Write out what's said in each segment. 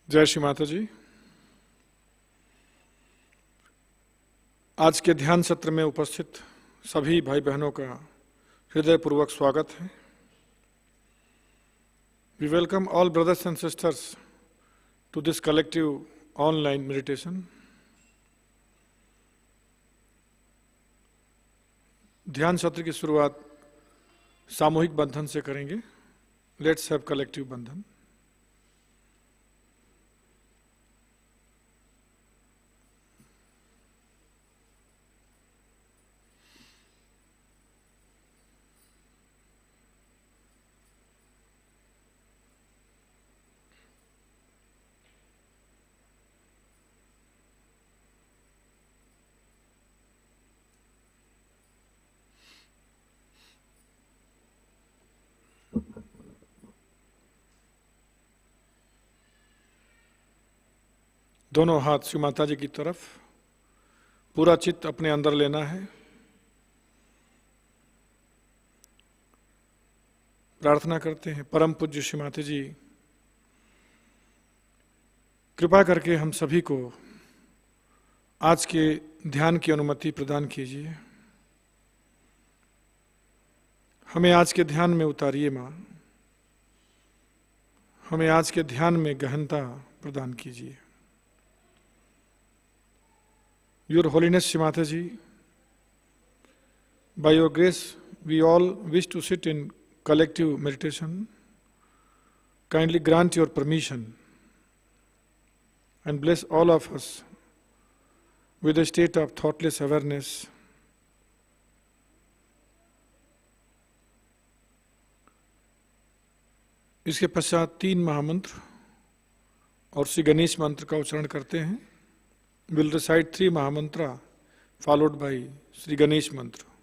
जय श्री माताजी। आज के ध्यान सत्र में उपस्थित सभी भाई बहनों का हृदयपूर्वक स्वागत है। We welcome all brothers and sisters to this collective online meditation. ध्यान सत्र की शुरुआत सामूहिक बंधन से करेंगे। लेट्स हैव कलेक्टिव बंधन। दोनों हाथ श्री माताजी की तरफ, पूरा चित्त अपने अंदर लेना है। प्रार्थना करते हैं, परम पूज्य श्री माताजी कृपा करके हम सभी को आज के ध्यान की अनुमति प्रदान कीजिए। हमें आज के ध्यान में उतारिए माँ, हमें आज के ध्यान में गहनता प्रदान कीजिए। Your Holiness Shri Mataji, by your grace, we all wish to sit in collective meditation. Kindly grant your permission and bless all of us with a state of thoughtless awareness. इसके पश्चात 3 महामंत्र और श्री गणेश मंत्र का उच्चारण करते हैं। We'll recite 3 Mahamantra followed by Shri Ganesh Mantra.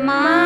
Ma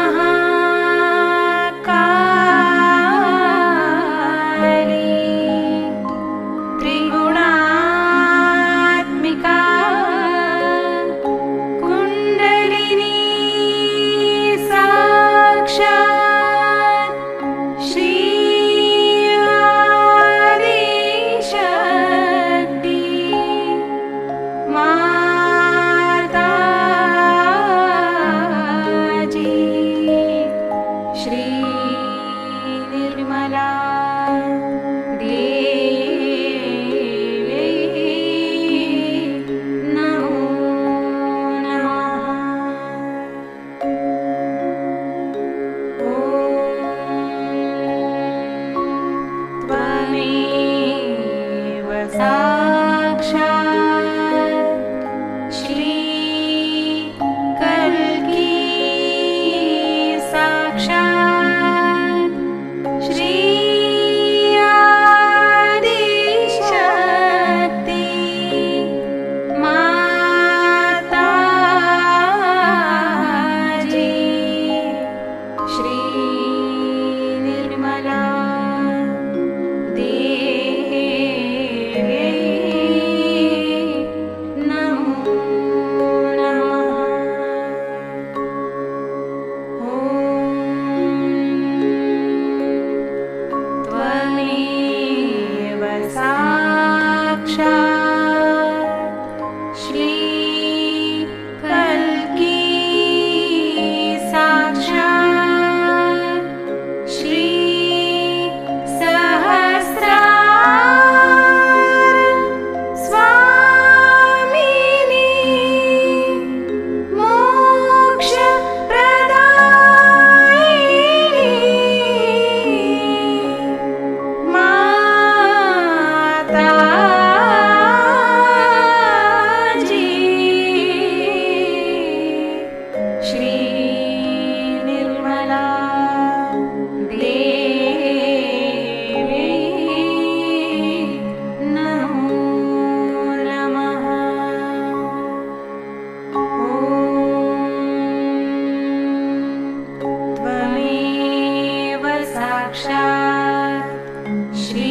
साक्षात् श्री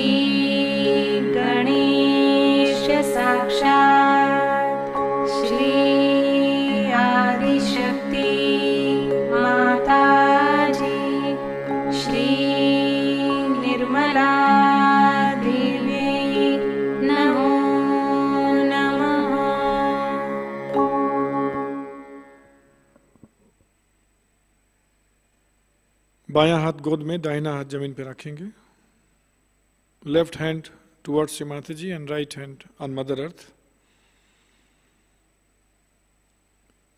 गणेश साक्षात् श्री आदिशक्ति माताजी श्री निर्मला देवी नमो नमः। बायां हाथ गोद में, दाहिना हाथ जमीन पर रखेंगे। लेफ्ट हैंड टुवर्ड्स श्री माताजी and right hand on mother earth.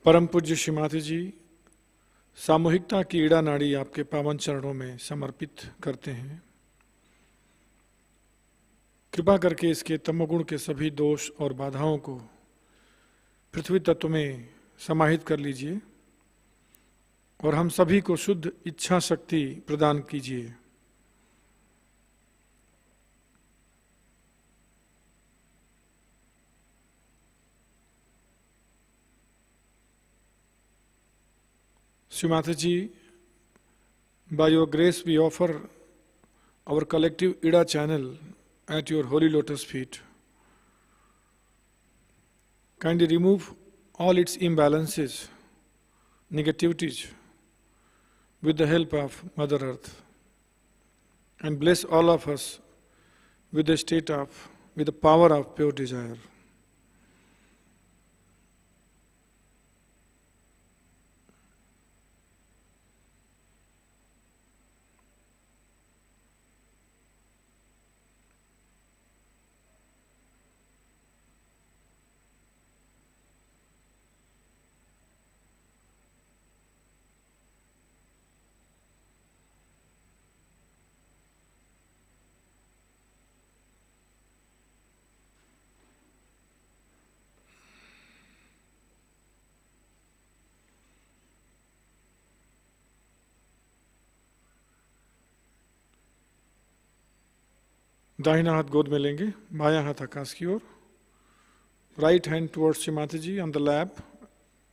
परम पूज्य श्री माताजी, सामूहिकता की ईड़ा नाड़ी आपके पावन चरणों में समर्पित करते हैं। कृपा करके इसके तमोगुण के सभी दोष और बाधाओं को पृथ्वी तत्व में समाहित कर लीजिए और हम सभी को शुद्ध इच्छा शक्ति प्रदान कीजिए। Shri Mataji, by your grace we offer our collective Ida channel at your holy lotus feet. Kindly remove all its imbalances, negativities with the help of Mother Earth, and bless all of us with the power of pure desire. दाहिना हाथ गोद में लेंगे, बायां हाथ आकाश की ओर। Right hand towards Shri माताजी on the lap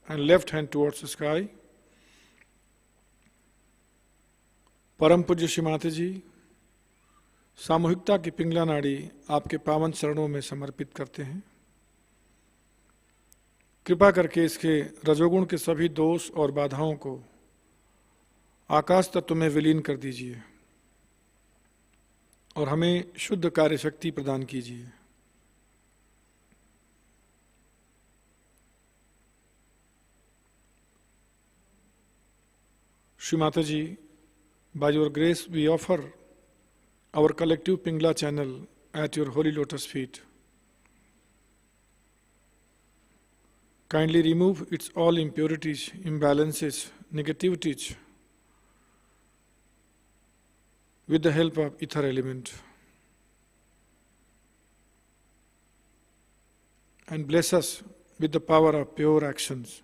and left hand towards the sky. परम पूज्य श्री माताजी, सामूहिकता की पिंगला नाड़ी आपके पावन चरणों में समर्पित करते हैं। कृपा करके इसके रजोगुण के सभी दोष और बाधाओं को आकाश तत्व में विलीन कर दीजिए और हमें शुद्ध कार्य शक्ति प्रदान कीजिए। श्री माताजी, by your grace we offer our collective Pingla channel at your holy lotus feet. Kindly remove its all impurities, imbalances, negativities with the help of ether element, and bless us with the power of pure actions.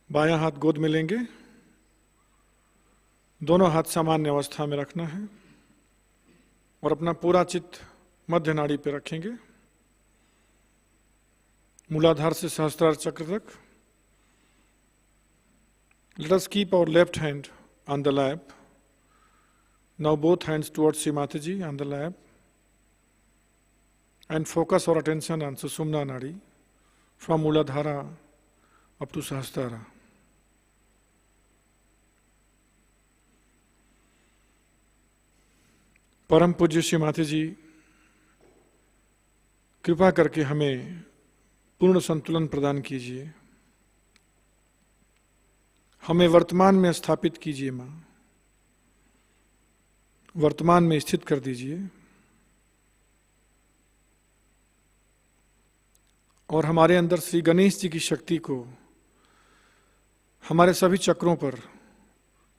बायां हाथ गोद में लेंगे, दोनों हाथ सामान्य अवस्था में रखना है और अपना पूरा चित्त मध्य नाड़ी पे रखेंगे, मूलाधार से सहस्त्रार चक्र तक। Let us keep our left hand on the lap. Now both hands towards Shri Mataji on the lap, and focus our attention on Susumna Nadi from Muladhara up to Sahasrara. परम पूज्य श्री माताजी, कृपा करके हमें पूर्ण संतुलन प्रदान कीजिए। हमें वर्तमान में स्थापित कीजिए माँ, वर्तमान में स्थित कर दीजिए और हमारे अंदर श्री गणेश जी की शक्ति को हमारे सभी चक्रों पर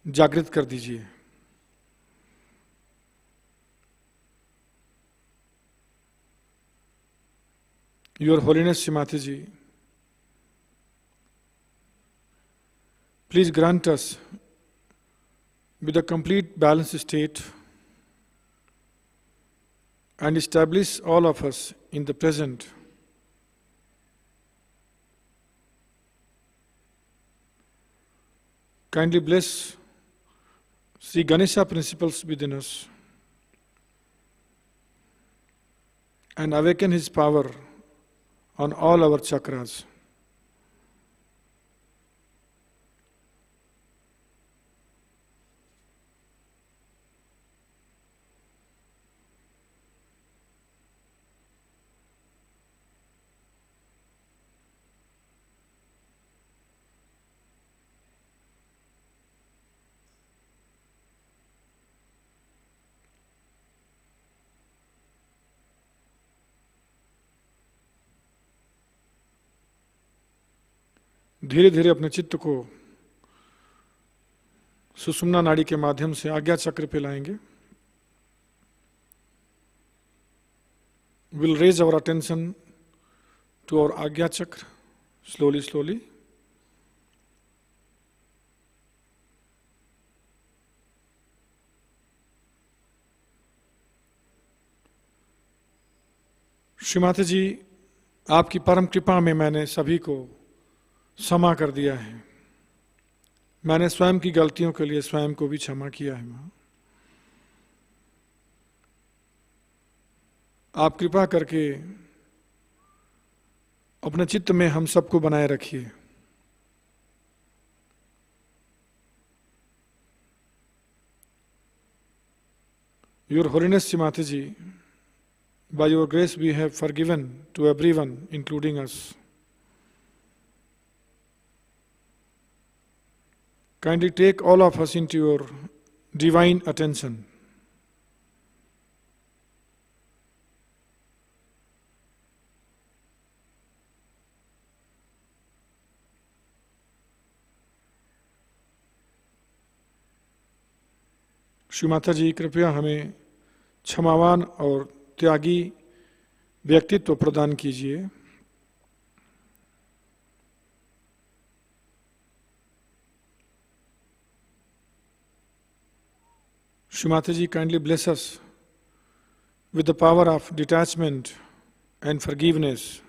जागृत कर दीजिए। योर होलीनेस श्री माताजी, please grant us with a complete balanced state and establish all of us in the present. Kindly bless Sri Ganesha principles within us and awaken his power on all our chakras. धीरे धीरे अपने चित्त को सुषुम्ना नाड़ी के माध्यम से आज्ञा चक्र पे लाएंगे। We'll raise our attention to our आज्ञा चक्र slowly, slowly. श्री माता जी, आपकी परम कृपा में मैंने सभी को क्षमा कर दिया है। मैंने स्वयं की गलतियों के लिए स्वयं को भी क्षमा किया है माँ। आप कृपा करके अपने चित्त में हम सबको बनाए रखिए। Your holiness Shri Mata ji, by your grace we have forgiven to everyone, including us. Kindly take all of us into your divine attention. Shri Mata जी, कृपया हमें क्षमावान और त्यागी व्यक्तित्व प्रदान कीजिए। Shri Mataji, kindly bless us with the power of detachment and forgiveness.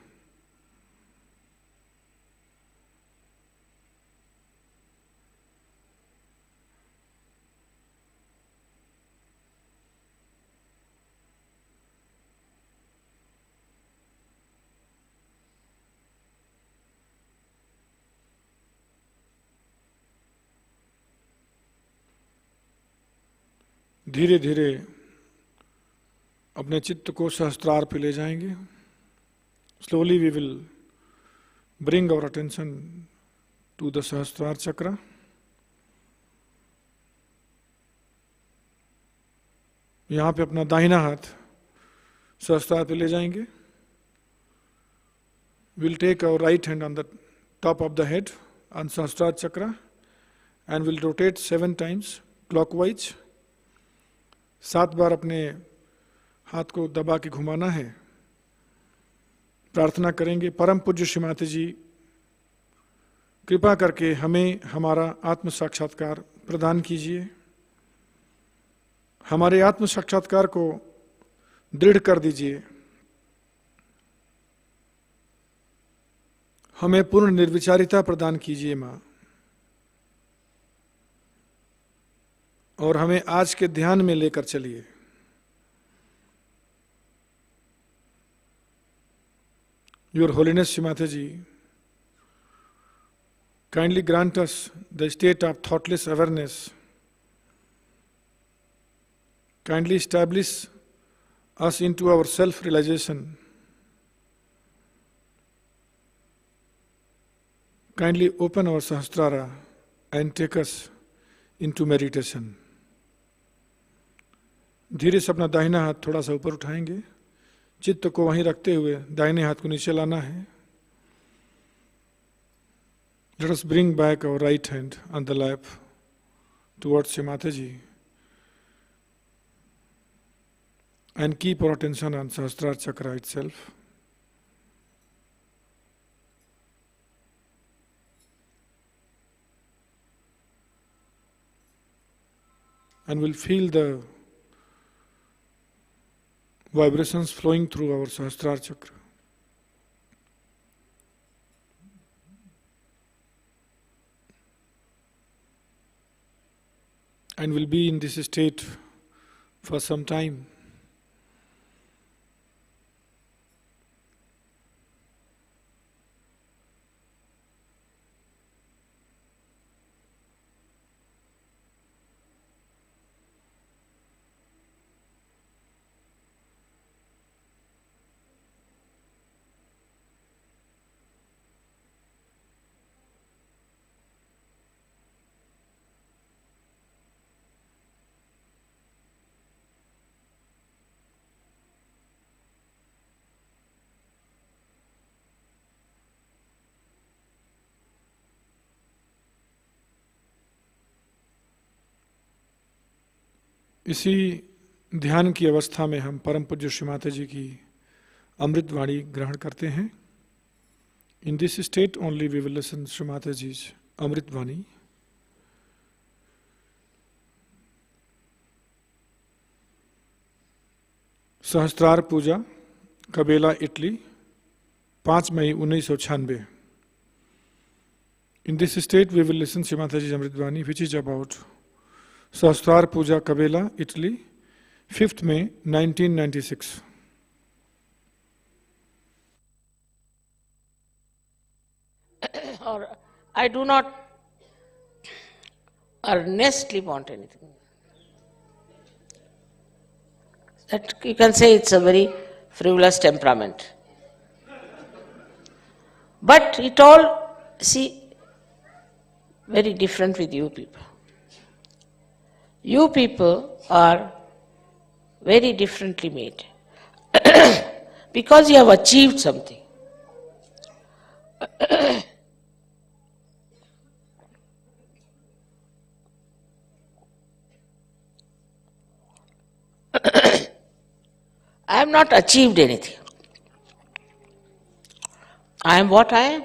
धीरे धीरे अपने चित्त को सहस्त्रार पे ले जाएंगे। Slowly we will bring our attention to the Sahasrara chakra. यहाँ पे अपना दाहिना हाथ सहस्त्रार पे ले जाएंगे। We'll take our right hand on the top of the head on Sahasrara chakra and we'll rotate 7 times clockwise. 7 बार अपने हाथ को दबा के घुमाना है। प्रार्थना करेंगे, परम पूज्य श्री माता जी, कृपा करके हमें हमारा आत्म साक्षात्कार प्रदान कीजिए। हमारे आत्म साक्षात्कार को दृढ़ कर दीजिए। हमें पूर्ण निर्विचारिता प्रदान कीजिए माँ, और हमें आज के ध्यान में लेकर चलिए। Your holiness Shri Mata ji, kindly grant us the state of thoughtless awareness. Kindly establish us into our self-realization. Kindly open our Sahasrara and take us into meditation. धीरे से अपना दाहिना हाथ थोड़ा सा ऊपर उठाएंगे, चित्त को वहीं रखते हुए दाहिने हाथ को नीचे लाना है. Let us bring back our right hand on the lap towards Shri Mataji and keep our attention on Sahasrara chakra itself. And we'll feel the vibrations flowing through our Sahasrara chakra. And we'll be in this state for some time. इसी ध्यान की अवस्था में हम परम पूज्य श्री माता जी की अमृत वाणी ग्रहण करते हैं. In this state only we will listen Shri Mata ji's अमृत वाणी. सहस्त्रार पूजा, कबेला, इटली, 5 मई 1996. In this state we will listen Shri Mataji's Amritvani, which is about Sahasrara Puja, Cabella, Italy, 5th May 1996. Or I do not earnestly want anything. That you can say it's a very frivolous temperament. But it all, see, very different with you people. You people are very differently made because you have achieved something. I have not achieved anything. I am what I am.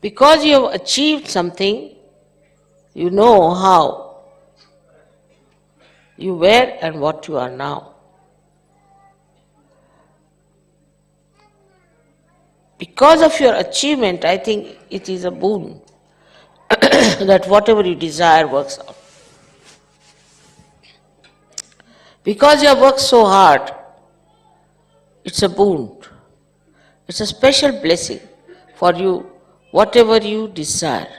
Because you have achieved something, you know how you were and what you are now. Because of your achievement, I think it is a boon that whatever you desire works out. Because you have worked so hard, it's a boon. It's a special blessing for you, whatever you desire.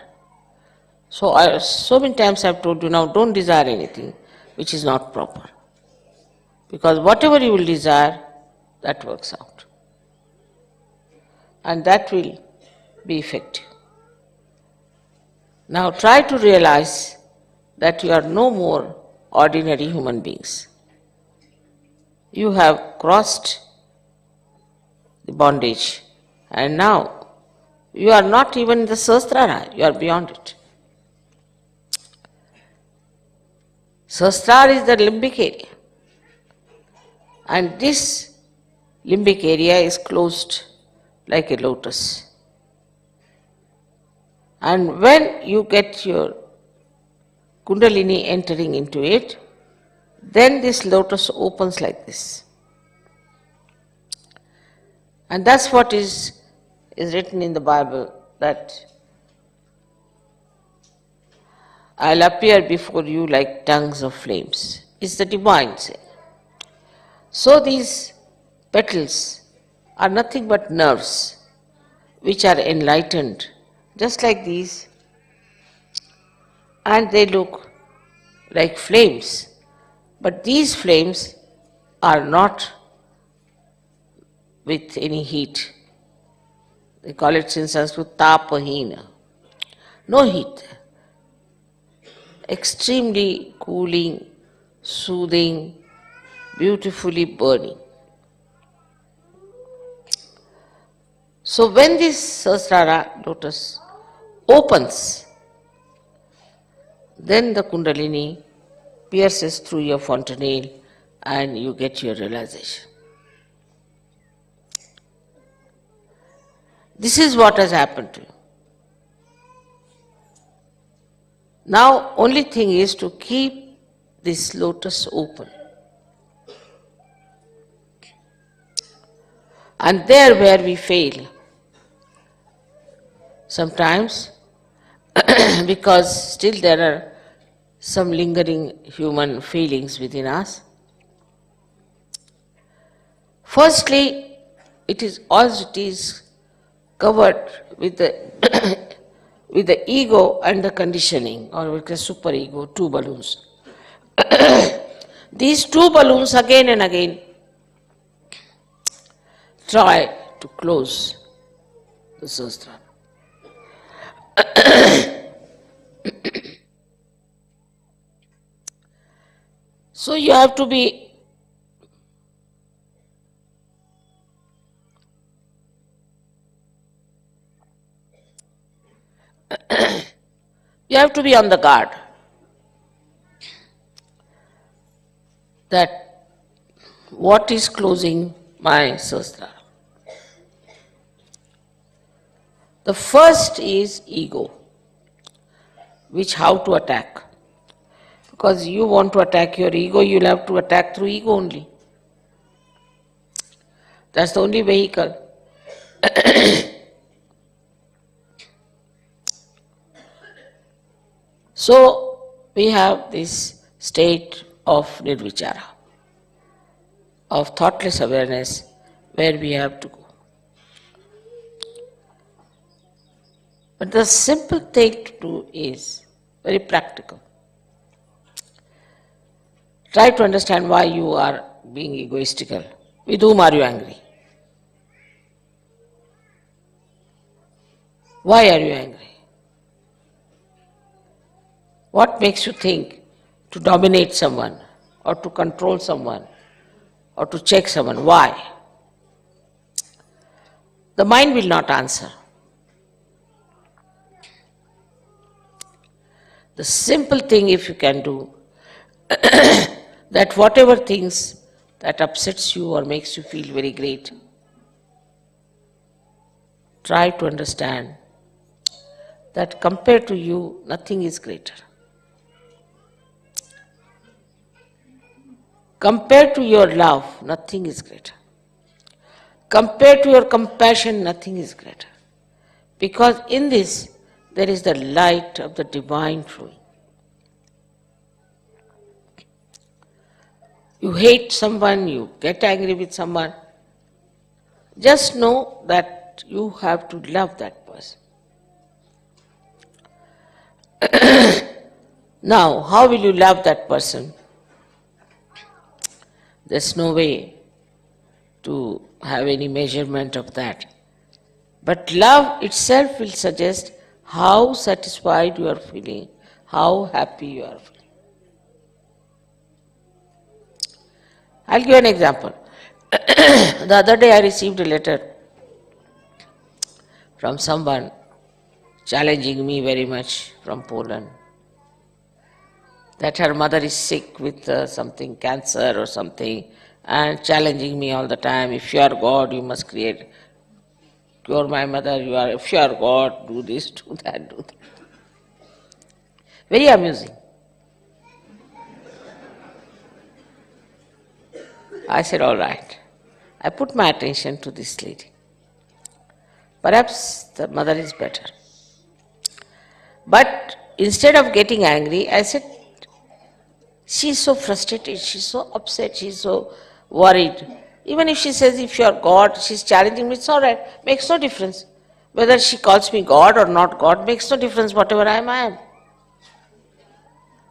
So many times I have told you, now don't desire anything which is not proper. Because whatever you will desire, that works out. And that will be effective. Now try to realize that you are no more ordinary human beings. You have crossed the bondage, and now you are not even in the Sahasrara, you are beyond it. Sahasrara is the limbic area, and this limbic area is closed like a lotus. And when you get your kundalini entering into it, then this lotus opens like this. And that's what is written in the Bible, that I'll appear before you like tongues of flames. It's the divine saying. So these petals are nothing but nerves which are enlightened, just like these, and they look like flames. But these flames are not with any heat. They call it in Sanskrit tapahina. No heat. Extremely cooling, soothing, beautifully burning. So when this Sahasrara lotus opens, then the kundalini pierces through your fontanelle and you get your realization. This is what has happened to you. Now only thing is to keep this lotus open. And there where we fail, sometimes because still there are some lingering human feelings within us. Firstly, it is covered with the with the ego and the conditioning, or with the superego, two balloons. These two balloons again and again try to close the Sahasrara. So you have to be on the guard that what is closing my Sahasrara. The first is ego, which how to attack. Because you want to attack your ego, you'll have to attack through ego only. That's the only vehicle. So we have this state of nirvichara, of thoughtless awareness, where we have to go. But the simple thing to do is very practical. Try to understand why you are being egoistical. With whom are you angry? Why are you angry? What makes you think to dominate someone, or to control someone, or to check someone? Why? The mind will not answer. The simple thing, if you can do, that whatever things that upsets you or makes you feel very great, try to understand that compared to you, nothing is greater. Compared to your love, nothing is greater. Compared to your compassion, nothing is greater. Because in this, there is the light of the divine flowing. You hate someone, you get angry with someone, just know that you have to love that person. Now, how will you love that person? There's no way to have any measurement of that. But love itself will suggest how satisfied you are feeling, how happy you are feeling. I'll give an example. The other day I received a letter from someone challenging me very much from Poland, that her mother is sick with something, cancer or something, and challenging me all the time, if you are God, you must cure my mother, if you are God, do this, do that, do that. Very amusing. I said, all right. I put my attention to this lady. Perhaps the mother is better. But instead of getting angry, I said, she's so frustrated, she's so upset, she's so worried. Even if she says, if you are God, she's challenging me, it's all right, makes no difference. Whether she calls me God or not God, makes no difference, whatever I am.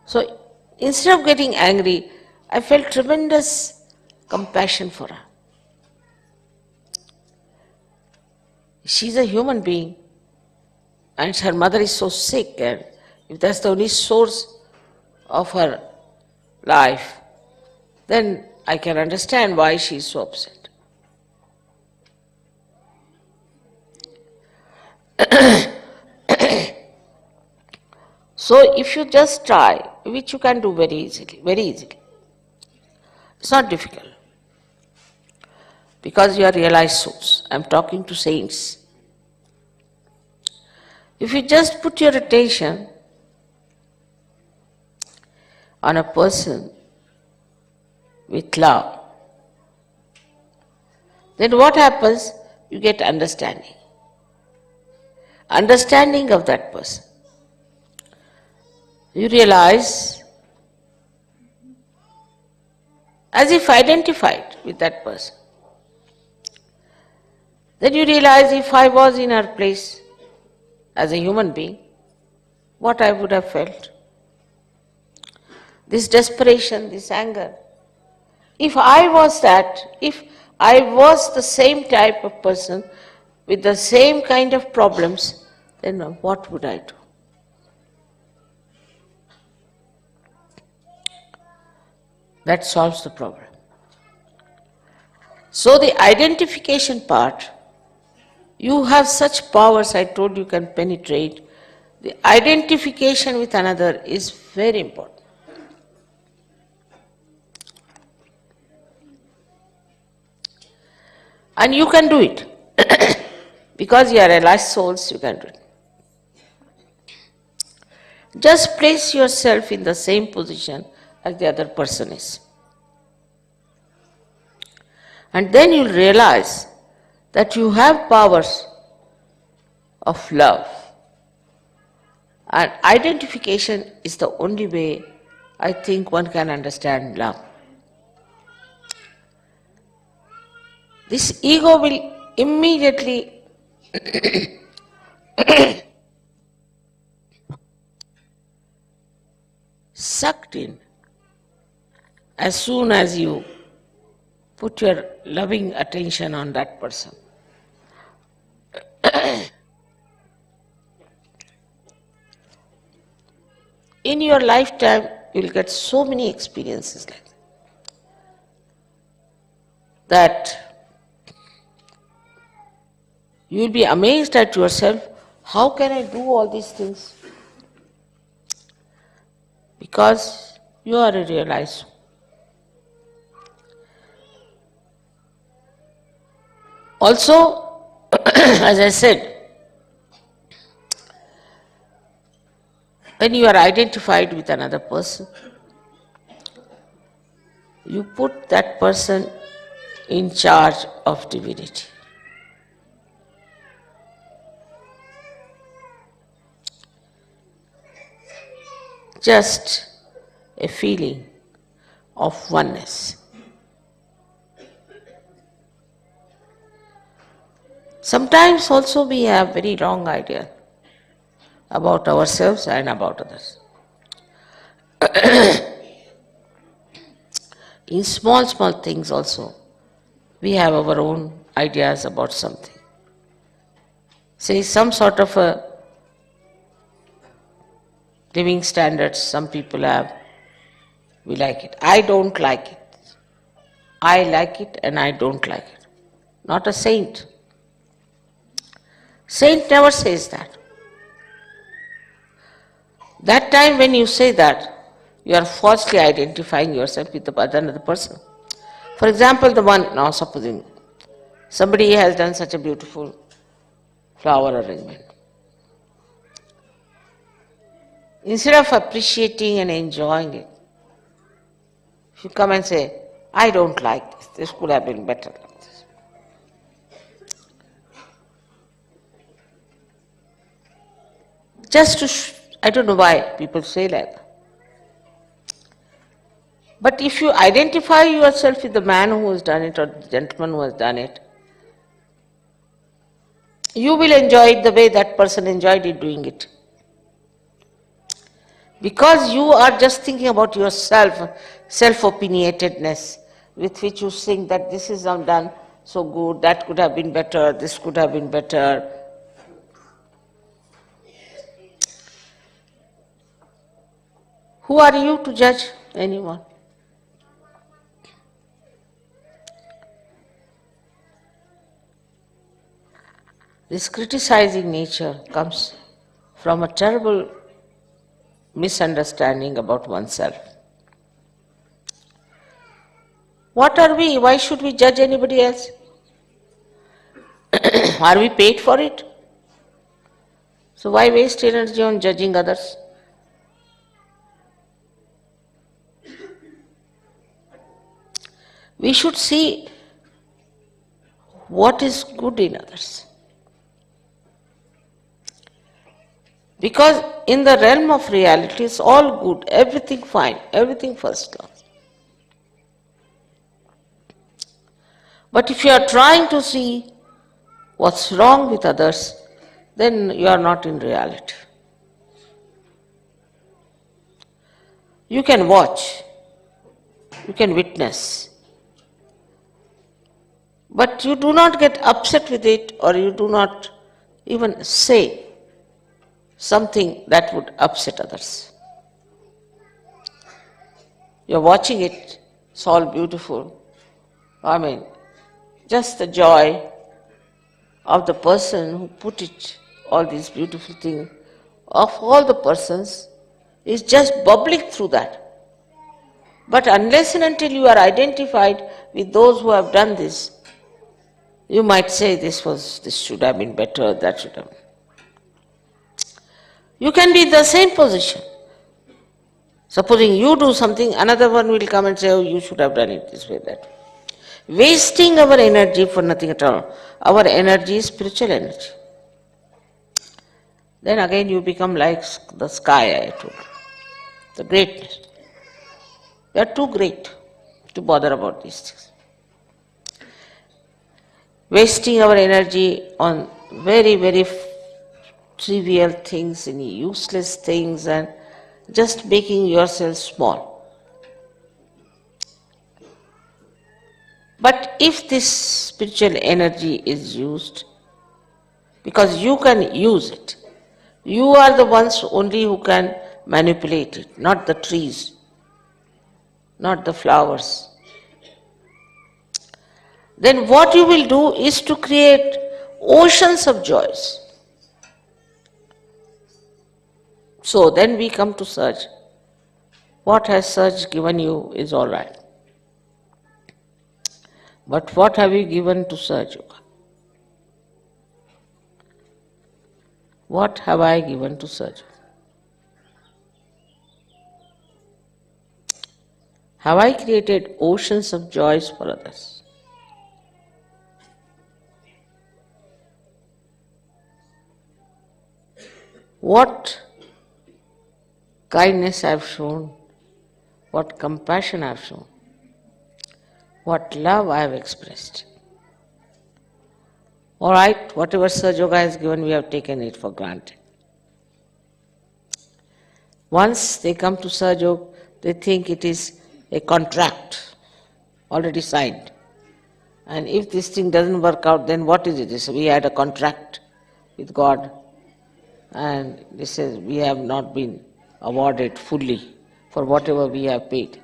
So instead of getting angry, I felt tremendous compassion for her. She's a human being. and her mother is so sick, and if that's the only source of her life, then I can understand why she is so upset. So if you just try, which you can do very easily, it's not difficult, because you are realized souls. I'm talking to saints. If you just put your attention on a person with love, then what happens? You get understanding. Understanding of that person. You realize, as if identified with that person. Then you realize, if I was in her place as a human being, what I would have felt. This desperation, this anger. If I was that, if I was the same type of person with the same kind of problems, then what would I do? That solves the problem. So the identification part, you have such powers, I told you, can penetrate. The identification with another is very important. And you can do it. Because you are realized souls, you can do it. Just place yourself in the same position as the other person is. And then you'll realize that you have powers of love. And identification is the only way I think one can understand love. This ego will immediately sucked in as soon as you put your loving attention on that person. In your lifetime, you will get so many experiences like that you will be amazed at yourself, how can I do all these things? Because you are a realized soul. Also, as I said, when you are identified with another person, you put that person in charge of divinity. Just a feeling of oneness. Sometimes also we have very wrong idea about ourselves and about others. In small things also, we have our own ideas about something. Say some sort of a living standards some people have, we like it. I don't like it. I like it and I don't like it. Not a saint. Saint never says that. That time when you say that, you are falsely identifying yourself with another person. For example, the one, now supposing somebody has done such a beautiful flower arrangement. Instead of appreciating and enjoying it, if you come and say, I don't like this could have been better like this. Just to, I don't know why people say like that. But if you identify yourself with the man who has done it or the gentleman who has done it, you will enjoy it the way that person enjoyed it doing it. Because you are just thinking about yourself, self-opinionatedness, with which you think that this is done so good, that could have been better, this could have been better. Who are you to judge anyone? This criticizing nature comes from a terrible misunderstanding about oneself. What are we? Why should we judge anybody else? Are we paid for it? So why waste energy on judging others? We should see what is good in others. Because in the realm of reality, it's all good, everything fine, everything first class. But if you are trying to see what's wrong with others, then you are not in reality. You can watch, you can witness, but you do not get upset with it, or you do not even say something that would upset others. You're watching it, it's all beautiful. I mean, just the joy of the person who put it, all these beautiful things, of all the persons, is just bubbling through that. But unless and until you are identified with those who have done this, you might say this should have been better, that should have. You can be in the same position. Supposing you do something, another one will come and say, oh, you should have done it this way, that way. Wasting our energy for nothing at all. Our energy is spiritual energy. Then again you become like the sky, I told you. The greatness. You are too great to bother about these things. Wasting our energy on very, very trivial things, and useless things, and just making yourself small. But if this spiritual energy is used, because you can use it, you are the ones only who can manipulate it, not the trees, not the flowers. Then what you will do is to create oceans of joys. So then we come to Sahaja. What has Sahaja given you is all right. But what have you given to Sahaja? What have I given to Sahaja? Have I created oceans of joys for others? What kindness I have shown, what compassion I have shown, what love I have expressed. All right, whatever Sahaja Yoga has given, we have taken it for granted. Once they come to Sahaja Yoga, they think it is a contract already signed. And if this thing doesn't work out, then what is it? We had a contract with God, and this says we have not been awarded fully for whatever we have paid,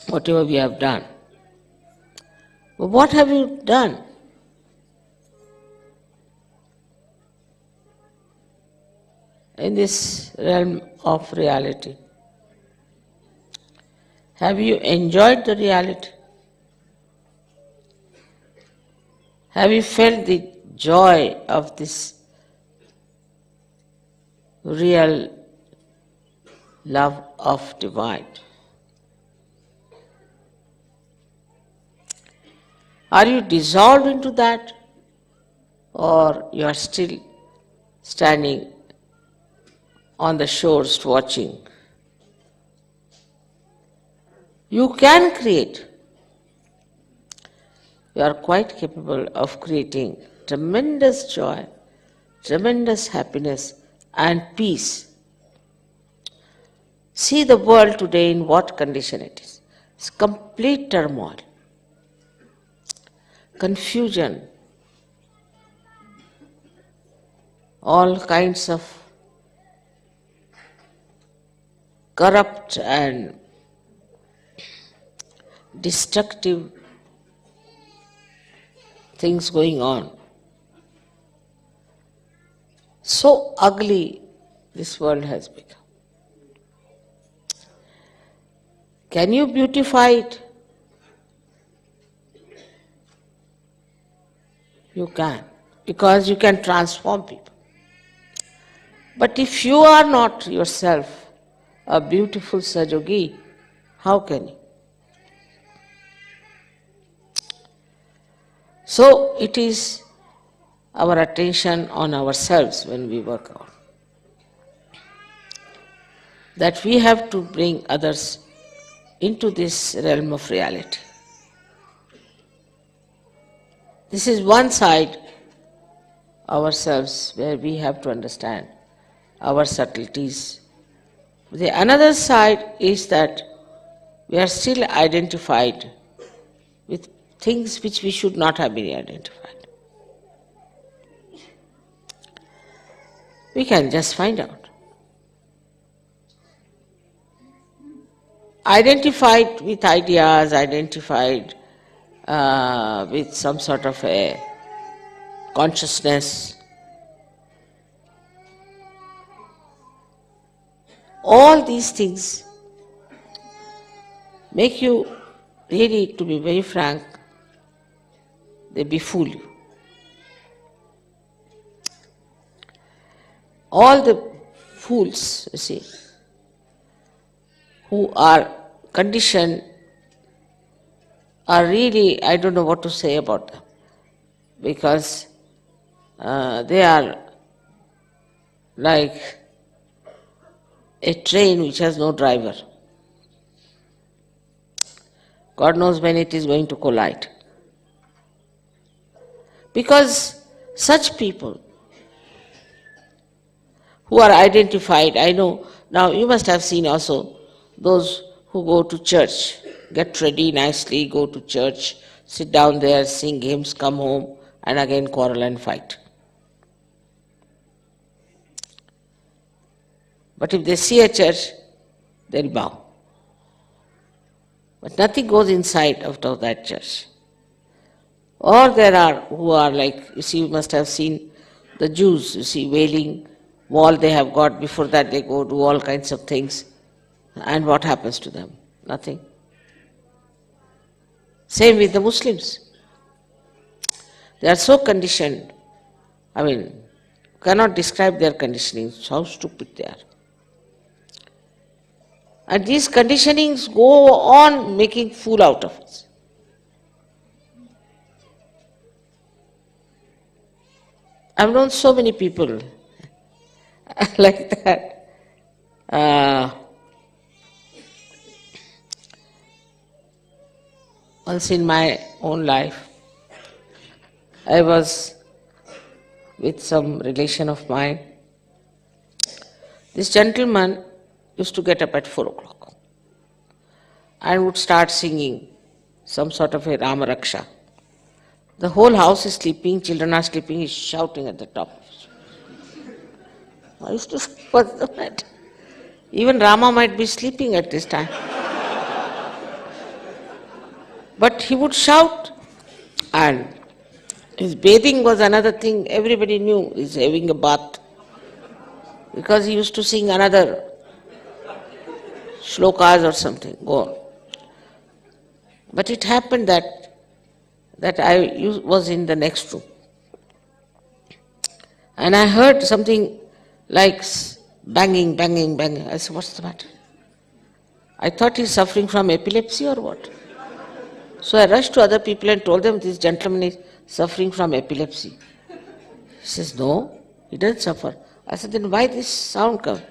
whatever we have done. But what have you done? In this realm of reality, have you enjoyed the reality? Have you felt the joy of this real love of divine? Are you dissolved into that, or you are still standing on the shores watching? You can create. You are quite capable of creating tremendous joy, tremendous happiness and peace. See the world today in what condition it is. It's complete turmoil, confusion, all kinds of corrupt and destructive things going on. So ugly this world has become. Can you beautify it? You can, because you can transform people. But if you are not yourself a beautiful Sahajayogi, how can you? So it is our attention on ourselves when we work out, that we have to bring others into this realm of reality. This is one side, ourselves, where we have to understand our subtleties. The another side is that we are still identified with things which we should not have been identified. We can just find out. Identified with ideas, identified with some sort of a consciousness. All these things make you, really, to be very frank, they befool you. All the fools, you see, who are conditioned are really, I don't know what to say about them, because they are like a train which has no driver. God knows when it is going to collide. Because such people who are identified, I know, now you must have seen also those who go to church, get ready nicely, go to church, sit down there, sing hymns, come home, and again quarrel and fight. But if they see a church, they'll bow. But nothing goes inside out of that church. Or there are who are like, you see, you must have seen the Jews, you see, wailing wall they have got, before that they go do all kinds of things. And what happens to them? Nothing. Same with the Muslims. They are so conditioned, I mean, cannot describe their conditioning, how stupid they are. And these conditionings go on making fool out of us. I've known so many people like that. Once in my own life, I was with some relation of mine. This gentleman used to get up at 4 o'clock and would start singing some sort of a Rama Raksha. The whole house is sleeping, children are sleeping, he's shouting at the top. I used to say, what's the matter? Even Rama might be sleeping at this time. But he would shout, and his bathing was another thing. Everybody knew he's having a bath, because he used to sing another shlokas or something, go on. But it happened that I was in the next room, and I heard something like banging, banging, banging. I said, what's the matter? I thought he's suffering from epilepsy or what? So I rushed to other people and told them, this gentleman is suffering from epilepsy. He says, no, he doesn't suffer. I said, then why this sound come?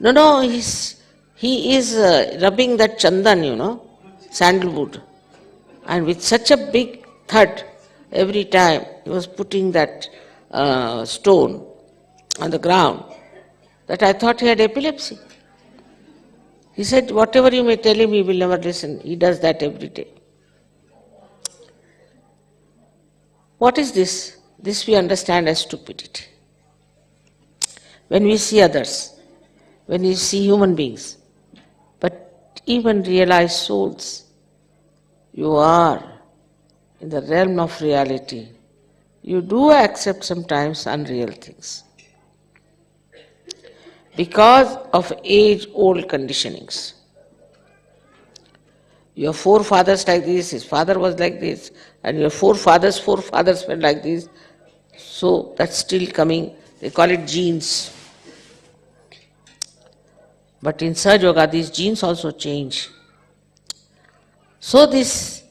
No, he is rubbing that chandan, sandalwood. And with such a big thud, every time he was putting that stone on the ground, that I thought he had epilepsy. He said, whatever you may tell him, he will never listen. He does that every day. What is this? This we understand as stupidity. When we see others, when we see human beings, even realized souls, you are in the realm of reality. You do accept sometimes unreal things because of age-old conditionings. Your forefathers like this, his father was like this, and your forefathers were like this. So that's still coming. They call it genes. But in Sahaja Yoga, these genes also change. So this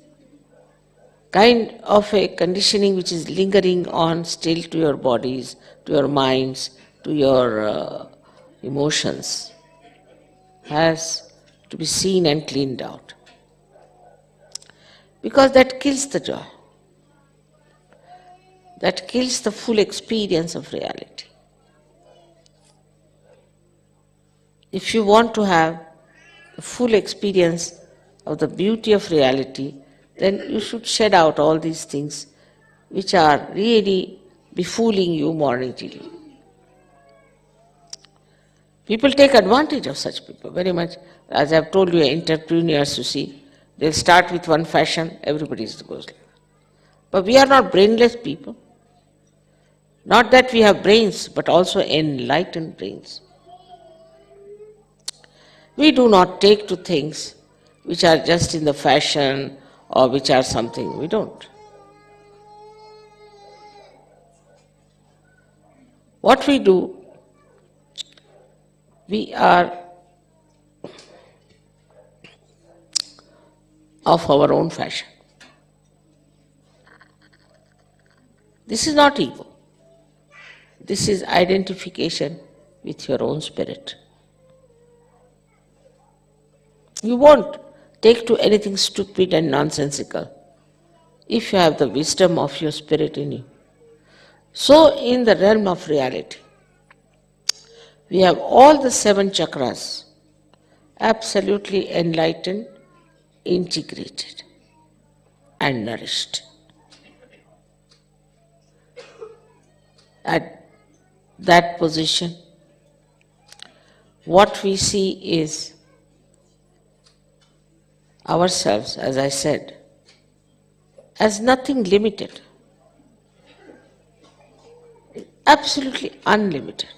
kind of a conditioning which is lingering on still to your bodies, to your minds, to your emotions, has to be seen and cleaned out. Because that kills the joy. That kills the full experience of reality. If you want to have the full experience of the beauty of reality, then you should shed out all these things which are really befooling you morning till evening. People take advantage of such people very much. As I've told you, entrepreneurs, you see, they'll start with one fashion, everybody goes like that. But we are not brainless people. Not that we have brains, but also enlightened brains. We do not take to things which are just in the fashion or which are something. We don't. What we do, we are of our own fashion. This is not ego. This is identification with your own spirit. You won't take to anything stupid and nonsensical if you have the wisdom of your spirit in you. So in the realm of reality, we have all the 7 chakras absolutely enlightened, integrated and nourished. At that position, what we see is ourselves, as I said, as nothing limited, absolutely unlimited.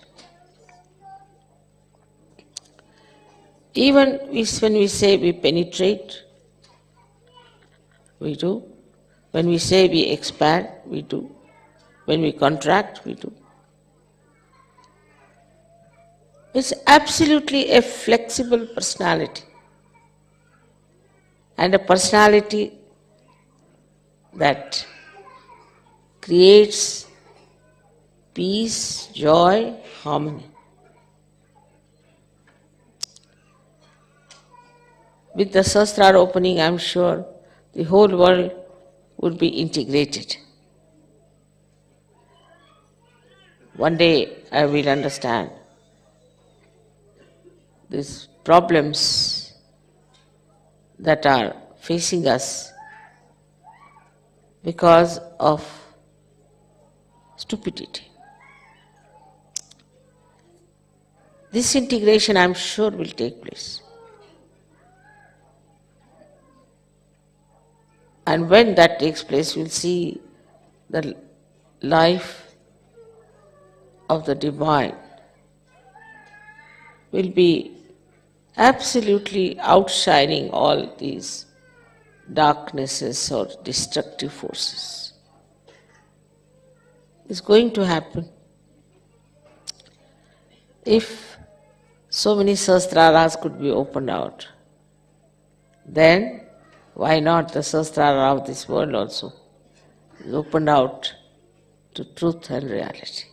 Even when we say we penetrate, we do. When we say we expand, we do. When we contract, we do. It's absolutely a flexible personality, and a personality that creates peace, joy, harmony. With the Sahasrara opening, I'm sure the whole world would be integrated. One day I will understand these problems that are facing us because of stupidity. This integration, I'm sure, will take place. And when that takes place, we'll see the life of the divine will be absolutely outshining all these darknesses or destructive forces. It's going to happen. If so many Sahasraras could be opened out, then why not the Sahasrara of this world also is opened out to truth and reality?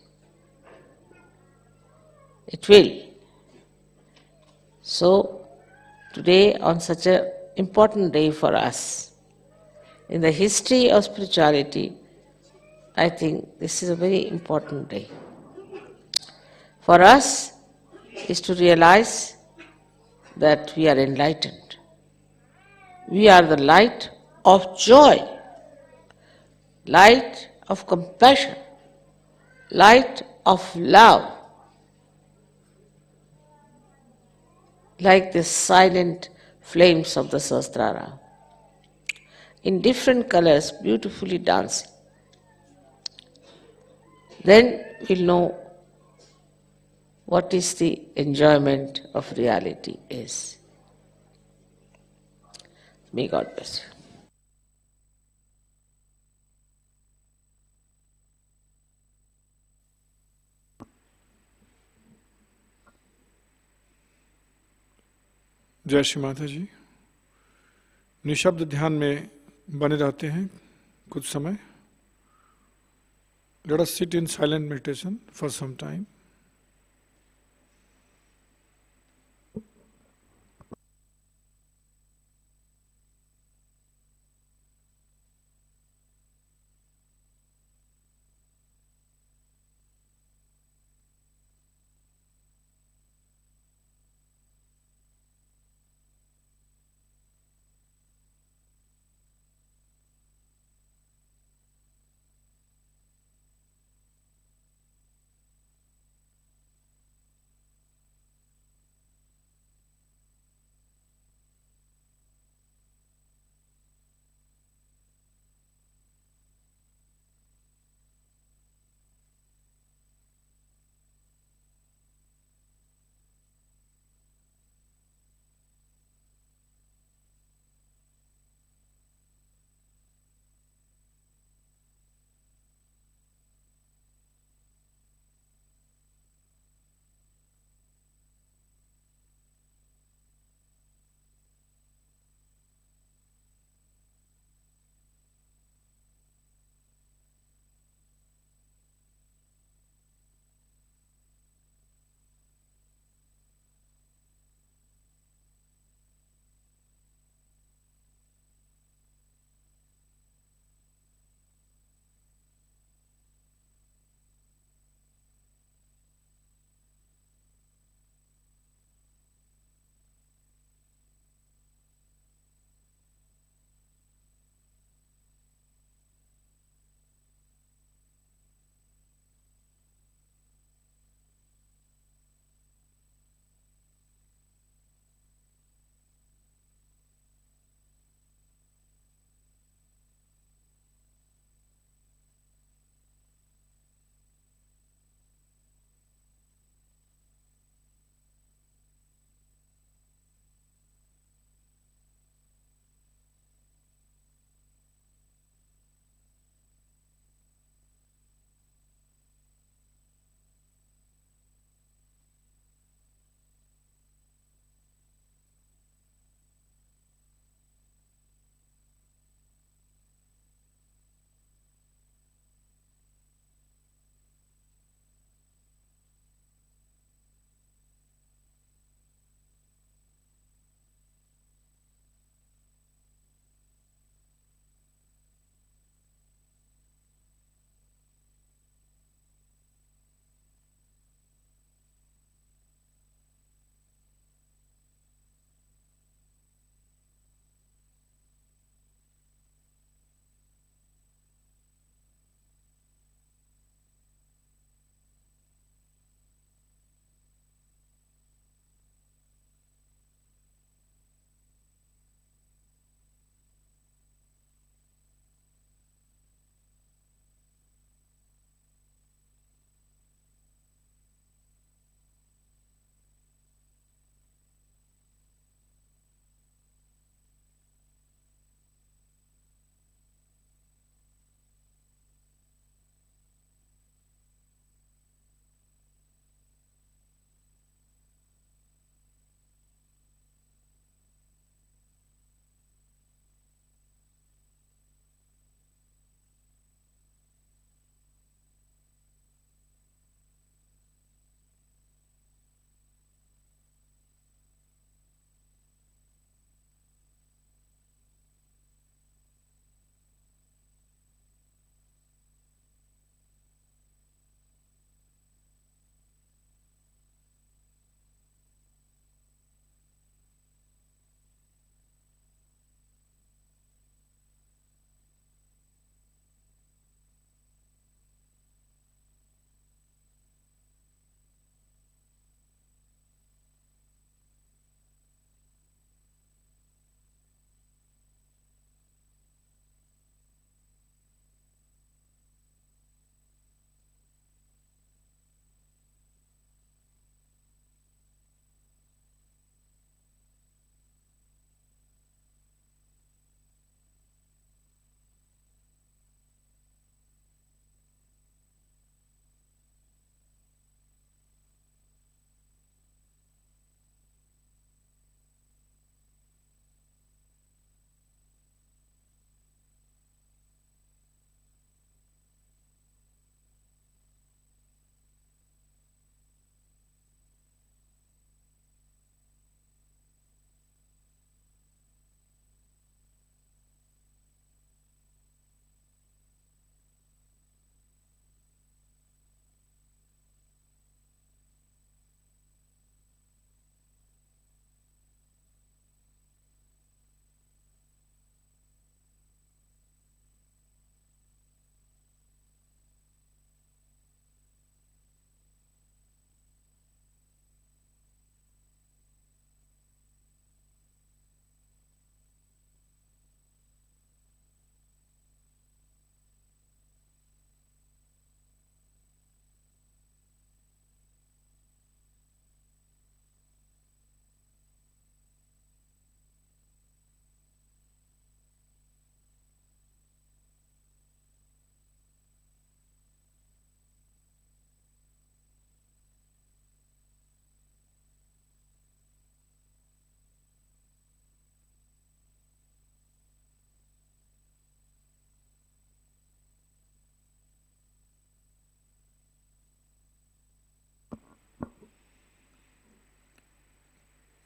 It will. So, today on such an important day for us, in the history of spirituality, I think this is a very important day. For us is to realize that we are enlightened. We are the light of joy, light of compassion, light of love, like this silent flames of the Sahasrara in different colors, beautifully dancing. Then we'll know what is the enjoyment of reality is. May God bless you. जय श्री माता जी। निशब्द ध्यान में बने रहते हैं कुछ समय। Let us sit in silent meditation for some time.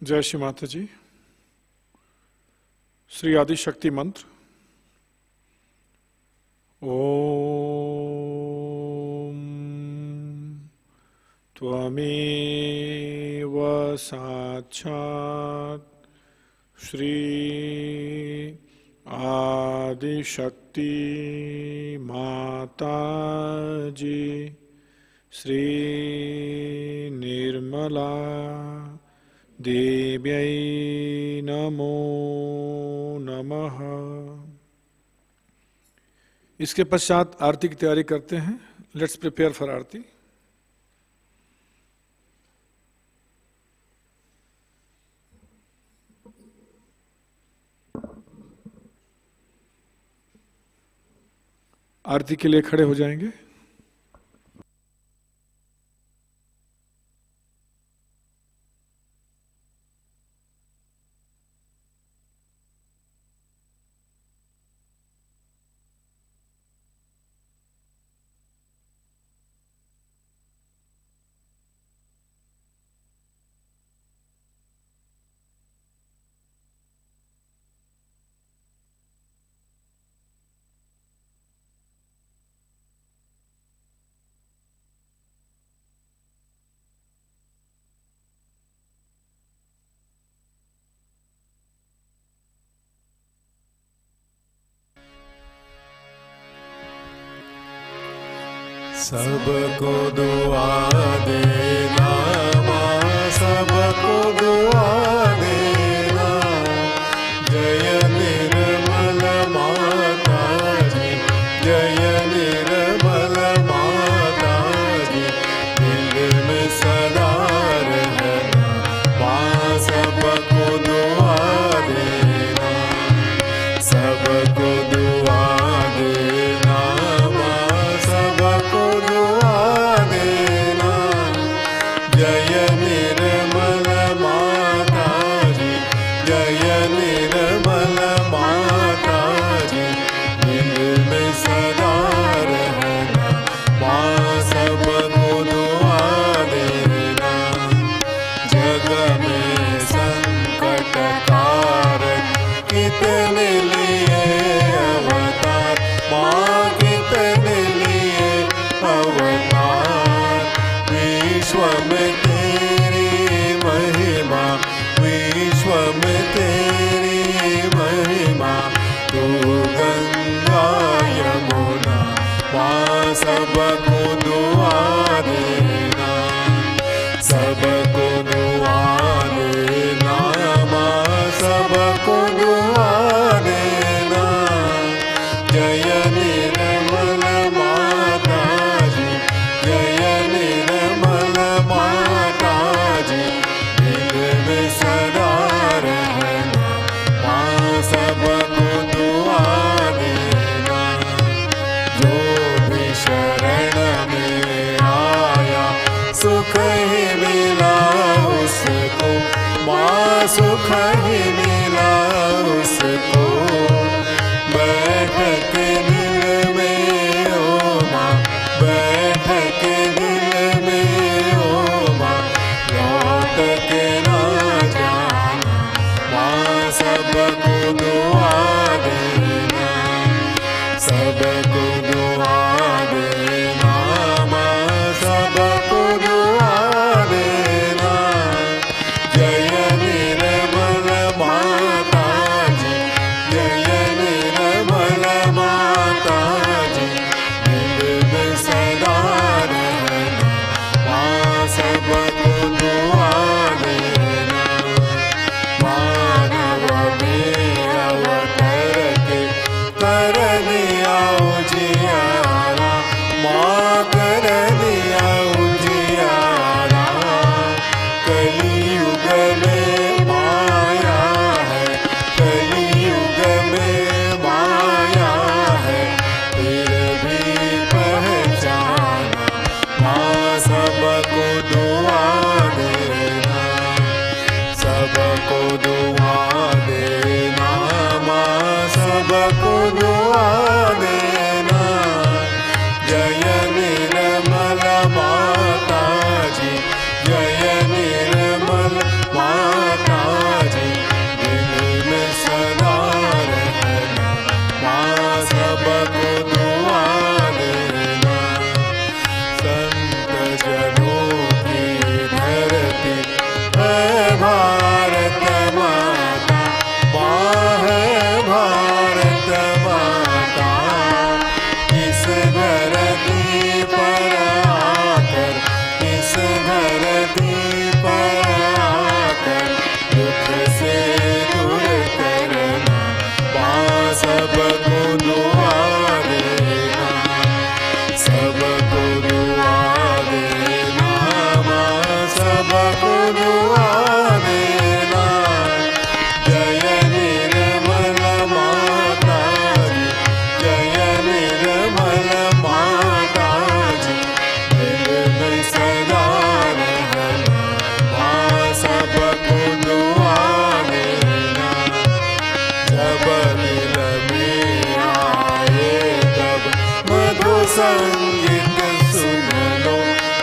जय श्री माताजी। श्री आदि शक्ति मंत्र। ओम त्वमेव साक्षात् श्री आदि शक्ति माताजी श्री निर्मला देव्यै नमो नमः। इसके पश्चात आरती की तैयारी करते हैं। लेट्स प्रिपेयर फॉर आरती। आरती के लिए खड़े हो जाएंगे। सबको दुआ देना माँ, सबको दुआ देना। जय निर्मल माता जी, जय निर्मल माता जी। दिल में सदा रहना माँ, सबको दुआ देना, सबको दुआ देना माँ, सबको दुआ देना। जय निर्मल माता जी, जय निर्मल माता जी। दिल में सदा रहना माँ, सबको दुआ देना। जग में संकट कारक कितने लिए अवतार माँ, कितने लिए अवतार। विश्व में तेरी महिमा, विश्व में तेरी महिमा। तू गंगा यमुना माँ, सबको दुआ देना, सबको दुआ देना माँ, सबको दुआ देना। जय निर्मल माता जी, जय निर्मल माता जी। दिल में सदा रहना माँ, सबको दुआ देना। जो भी शरण में आया सुख ही मिला उसको माँ, सुख ही मिला उसको। बैठ के दिल में ओ माँ, बैठ के दिल में ओ माँ। लौट के ना जाना माँ, सबको दुआ देना, सबको दुआ देना माँ, सबको दुआ देना। जय निर्मल माता जी, जय निर्मल माता जी। दिल में सदा रहना माँ, सबको दुआ देना। मानव में अवतर के कर लिया उजियारा माँ, कर लिया उजियारा। कलियुग में माया है, कलियुग में माया है। फिर भी पहचाना माँ, सबको दुआ देना, सबको दुआ देना माँ, सबको दुआ देना। जय निर्मल माता जी, जय निर्मल माता धरती पर आकर दुख से दूर करना, माँ सबको दुआ देना, सबको दुआ देना, माँ सबको दुआ देना। जय निर्मल माता जी, जय निर्मल माता जी, दिल में सदा रहना, माँ सबको दुआ देना। जब दिल में आए तब मधु संगीत सुन लो,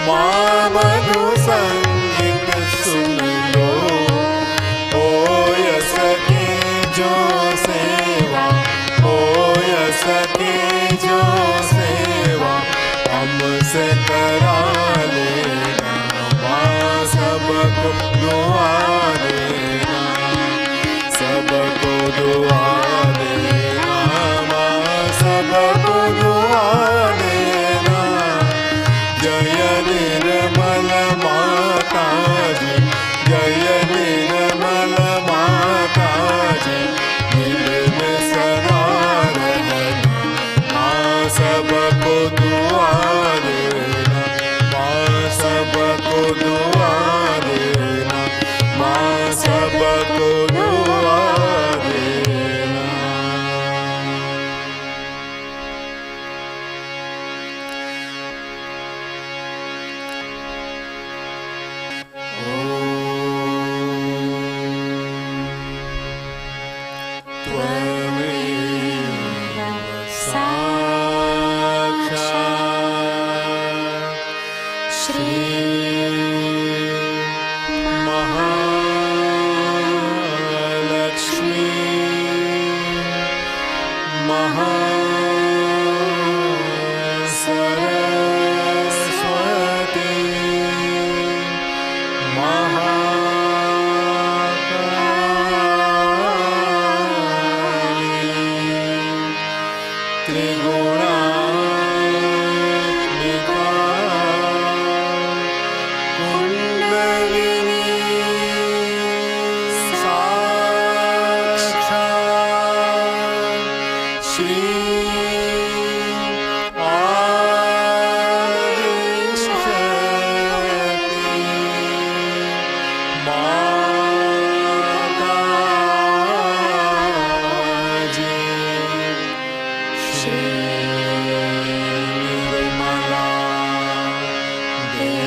माँ मधु संगीत सुन लो। ओ यस की जो सेवा, ओ यस की जो सेवा हमसे करा लेना, माँ सबको दुआ देना, सबको दुआ देना, माँ सबको दुआ देना। जय निर्मल माता जी, जय निर्मल माता जी, दिल में सदा रहना, माँ सबको दुआ देना, माँ सबको दुआ देना, माँ सबको दुआ देना। त्वमेव साक्षात् श्री महालक्ष्मी महासरस्वती महाकाली त्रिगुणात्मिका कुंडलिनी साक्षात् श्री आदिशक्ति माताजी, श्री निर्मला देवी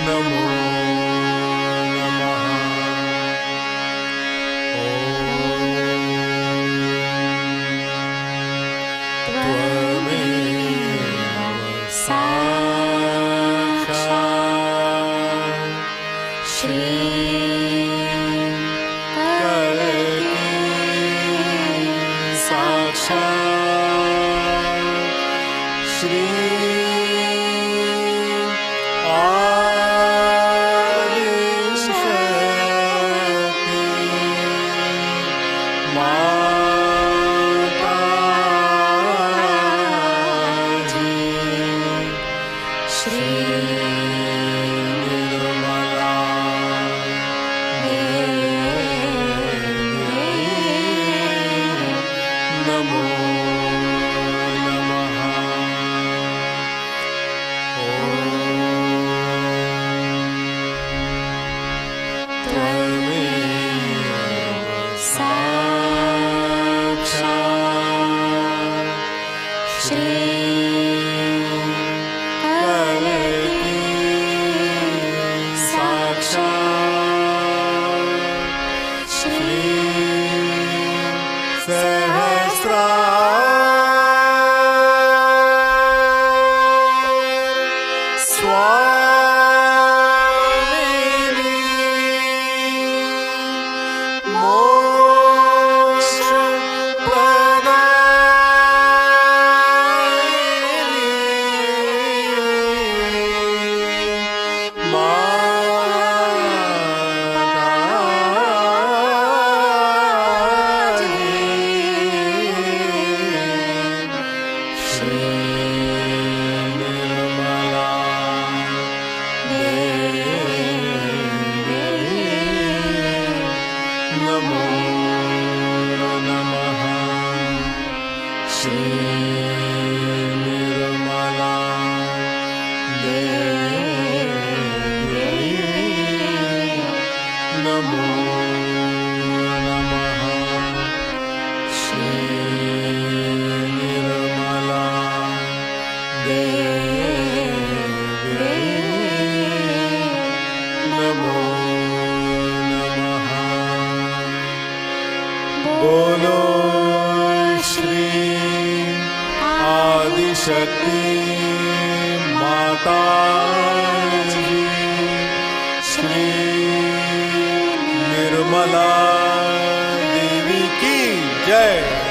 नमो नमः। त्वमेव साक्षात् श्री कलकी साक्षात् श्री आदिशक्ति माताजी, श्री निर्मला देवी नमो नमः। त्वमेव साक्षात् श्री कलकी साक्षात् श्री सहस्रार स्वामिनी मोक्ष प्रदायिनी माताजी, श्री शक्ति माताजी, श्री निर्मला देवी की जय।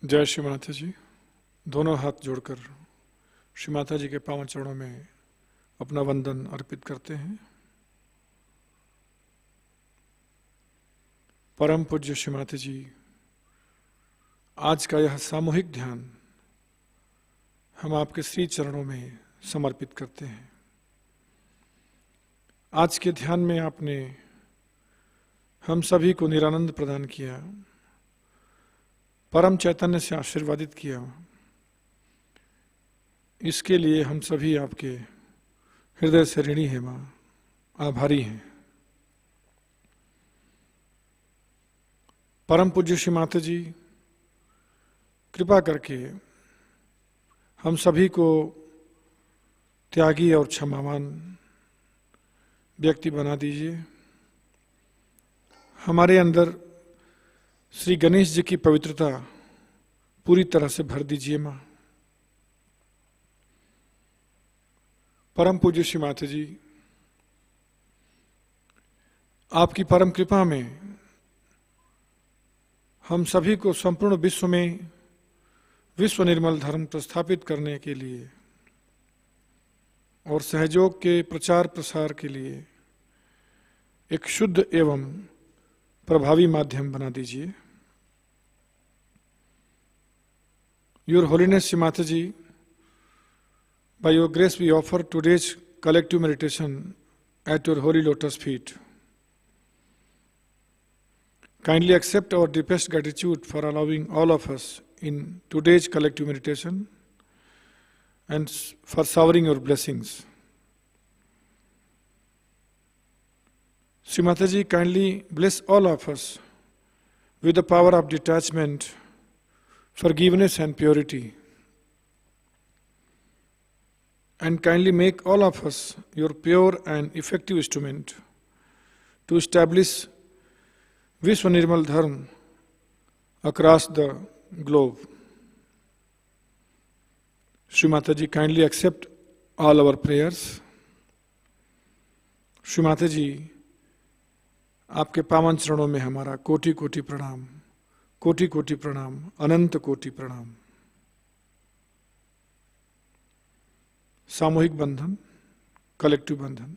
जय श्री माता जी। दोनों हाथ जोड़कर श्री माता जी के पावन चरणों में अपना वंदन अर्पित करते हैं। परम पूज्य श्री माता जी, आज का यह सामूहिक ध्यान हम आपके श्री चरणों में समर्पित करते हैं। आज के ध्यान में आपने हम सभी को निरानंद प्रदान किया, परम चैतन्य से आशीर्वादित किया। इसके लिए हम सभी आपके हृदय से ऋणी हैं माँ, आभारी हैं। परम पूज्य श्री माता जी, कृपा करके हम सभी को त्यागी और क्षमावान व्यक्ति बना दीजिए। हमारे अंदर श्री गणेश जी की पवित्रता पूरी तरह से भर दीजिए माँ। परम पूज्य श्री माता जी, आपकी परम कृपा में हम सभी को संपूर्ण विश्व में विश्व निर्मल धर्म प्रस्थापित करने के लिए और सहयोग के प्रचार प्रसार के लिए एक शुद्ध एवं प्रभावी माध्यम बना दीजिए। Your Holiness Shri Mataji, by your grace we offer today's collective meditation at your holy lotus feet. Kindly accept our deepest gratitude for allowing all of us in today's collective meditation and for showering your blessings. Shri Mataji, kindly bless all of us with the power of detachment, forgiveness and purity, and kindly make all of us your pure and effective instrument to establish Vishwa Nirmal Dharma across the globe. Shri Mataji, kindly accept all our prayers. Shri Mataji, आपके पावन चरणों में हमारा कोटि कोटि प्रणाम, कोटि कोटि प्रणाम, अनंत कोटि प्रणाम। सामूहिक बंधन, कलेक्टिव बंधन।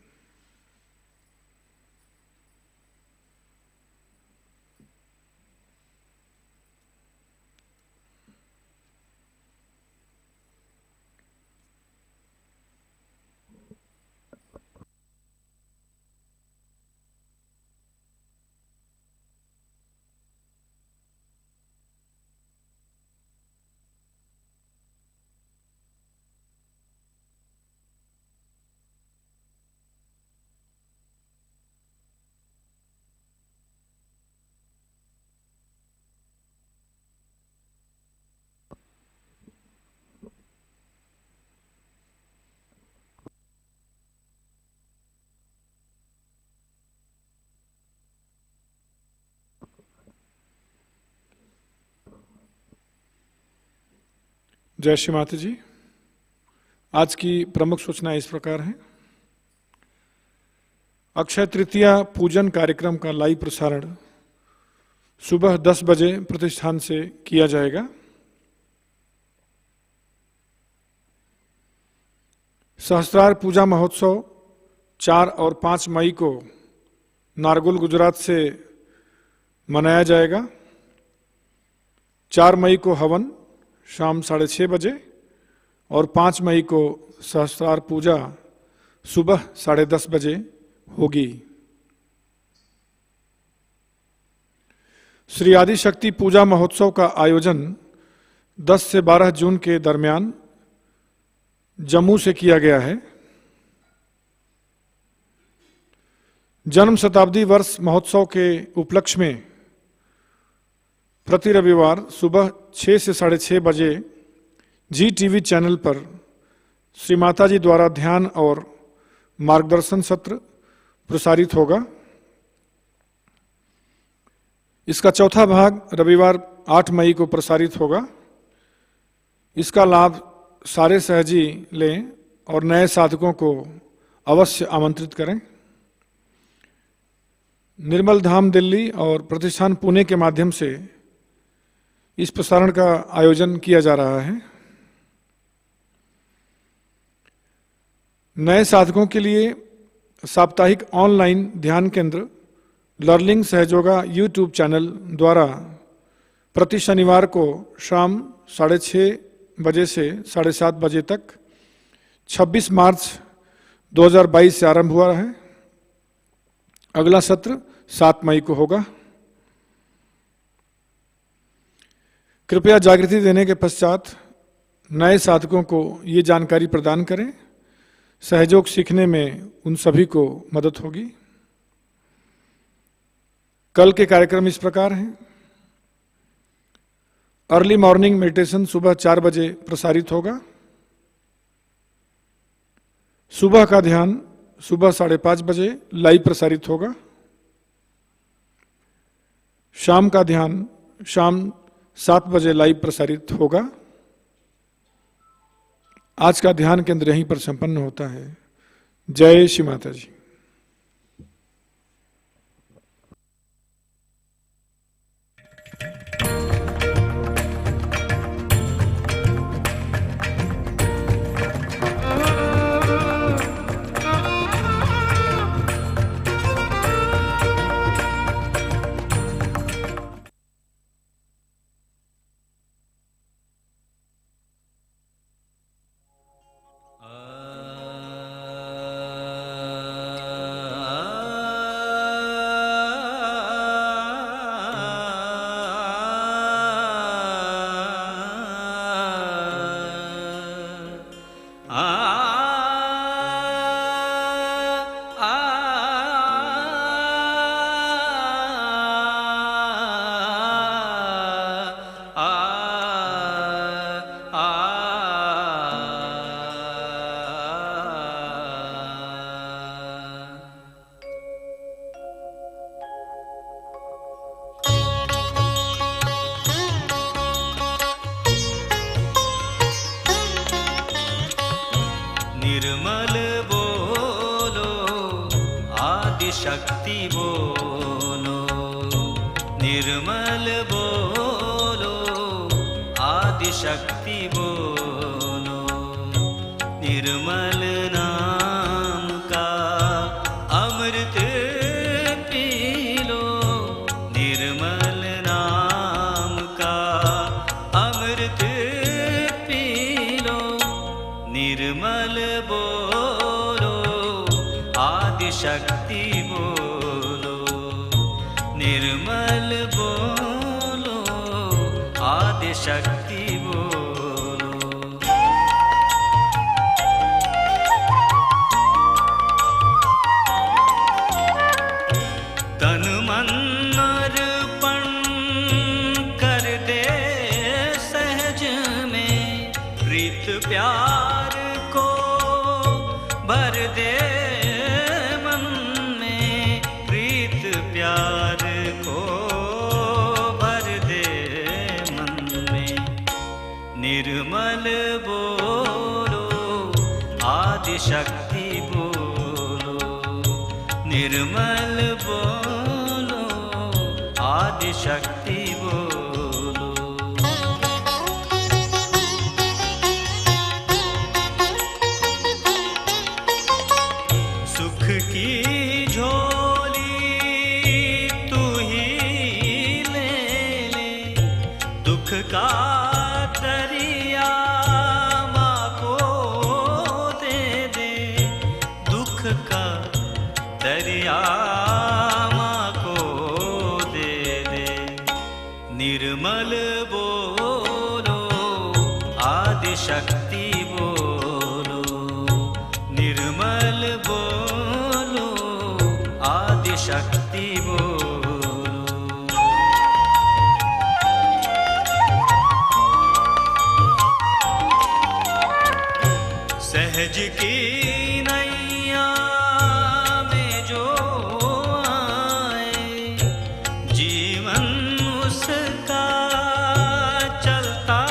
जय श्री माता जी। आज की प्रमुख सूचना इस प्रकार है। अक्षय तृतीया पूजन कार्यक्रम का लाइव प्रसारण सुबह 10 बजे प्रतिष्ठान से किया जाएगा। सहस्रार पूजा महोत्सव 4 और 5 मई को नारगोल गुजरात से मनाया जाएगा। 4 मई को हवन शाम 6:30 बजे और 5 मई को सहस्रार पूजा सुबह 10:30 बजे होगी। श्री आदि शक्ति पूजा महोत्सव का आयोजन 10 से 12 जून के दरमियान जम्मू से किया गया है। जन्म शताब्दी वर्ष महोत्सव के उपलक्ष्य में प्रति रविवार सुबह 6 से 6:30 बजे जी टीवी चैनल पर श्री माताजी द्वारा ध्यान और मार्गदर्शन सत्र प्रसारित होगा। इसका चौथा भाग रविवार 8 मई को प्रसारित होगा। इसका लाभ सारे सहजी लें और नए साधकों को अवश्य आमंत्रित करें। निर्मल धाम दिल्ली और प्रतिष्ठान पुणे के माध्यम से इस प्रसारण का आयोजन किया जा रहा है। नए साधकों के लिए साप्ताहिक ऑनलाइन ध्यान केंद्र लर्निंग सहयोगा यूट्यूब चैनल द्वारा प्रति शनिवार को शाम 6:30 बजे से 7:30 बजे तक 26 मार्च 2022 से आरंभ हुआ है। अगला सत्र 7 मई को होगा। कृपया जागृति देने के पश्चात नए साधकों को ये जानकारी प्रदान करें। सहयोग सीखने में उन सभी को मदद होगी। कल के कार्यक्रम इस प्रकार हैं। अर्ली मॉर्निंग मेडिटेशन सुबह 4 बजे प्रसारित होगा। सुबह का ध्यान सुबह 5:30 बजे लाइव प्रसारित होगा। शाम का ध्यान शाम 7 बजे लाइव प्रसारित होगा। आज का ध्यान केंद्र यहीं पर संपन्न होता है। जय श्री माता जी। निर्मल बोलो आदिशक्ति बोलो, निर्मल बोलो आदिशक्ति बोलो, निर्मल नाम का अमृत पी लो, निर्मल नाम का अमृत पी लो, निर्मल बोलो आदिशक्ति बोलो, निर्मल बोलो आदिशक्ति बोलो। तन मन अर्पण कर दे सहज में, प्रीत प्यार को भर दे मन में, प्रीत प्यार को भर दे मन में, निर्मल बोलो आदिशक्ति बोलो, निर्मल बोलो आदिशक्ति बोलो। सुख की झोली तू ही ले ले, दुख का दरिया माँ को दे दे, दुख का दरिया माँ को दे दे, निर्मल बोलो आदिशक्ति बोलो, निर्मल बोलो आदिशक्ति बोलो। सहज की नैया में जो आए, जीवन उसका चलता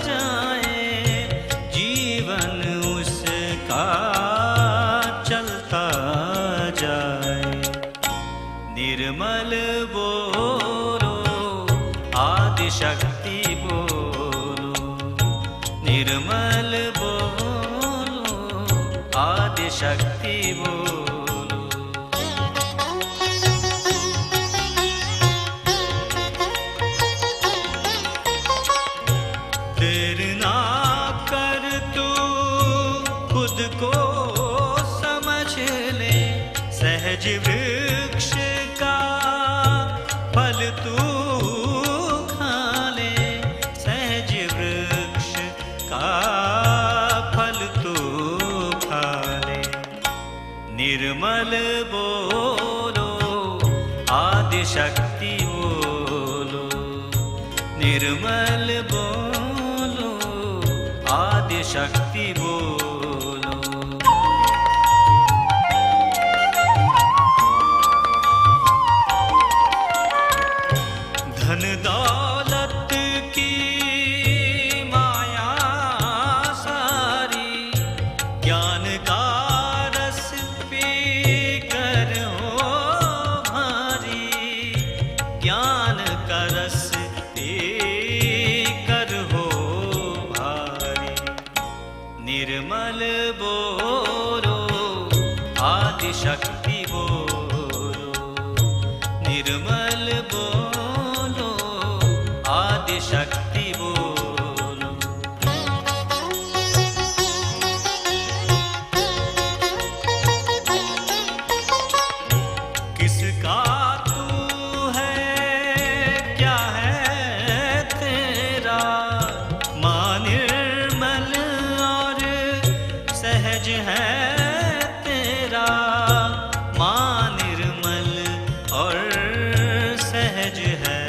जाए, जीवन उसका चलता जाए, निर्मल बोलो आदिशक्ति शक्ति बोलो, निर्मल बोलो, आदि शक्ति बोलो। देर ना कर तू खुद को समझ ले, सहज वृक्ष का फल तू खा ले, सहज वृक्ष का फल तू खा ले। निर्मल बोलो, आदि शक्ति बोलो, निर्मल बोलो, आदि शक्ति बोलो। धन दौलत की माया सारी, ज्ञान का रस पी कर हो भारी, ज्ञान का रस पी कर हो भारी। निर्मल बोलो, आदि शक्ति बोलो, निर्मल बोलो, आदि शक्ति बोलो। किसका तू है, क्या है तेरा, मां निर्मल और सहज है तेरा, मां निर्मल और सहज है